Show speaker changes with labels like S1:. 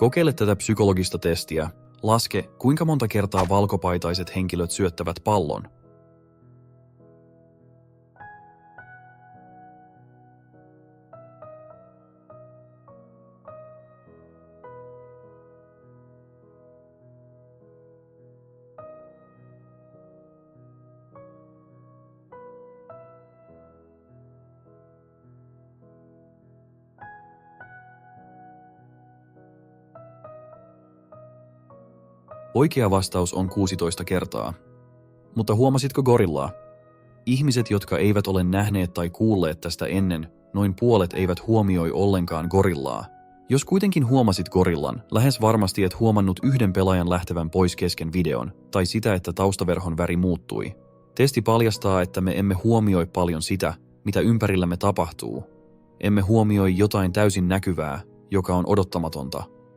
S1: Kokeile tätä psykologista testiä. Laske, kuinka monta kertaa valkopaitaiset henkilöt syöttävät pallon. Oikea vastaus on 16 kertaa. Mutta huomasitko gorillaa? Ihmiset, jotka eivät ole nähneet tai kuulleet tästä ennen, noin puolet eivät huomioi ollenkaan gorillaa. Jos kuitenkin huomasit gorillan, lähes varmasti et huomannut yhden pelaajan lähtevän pois kesken videon, tai sitä, että taustaverhon väri muuttui. Testi paljastaa, että me emme huomioi paljon sitä, mitä ympärillämme tapahtuu. Emme huomioi jotain täysin näkyvää, joka on odottamatonta.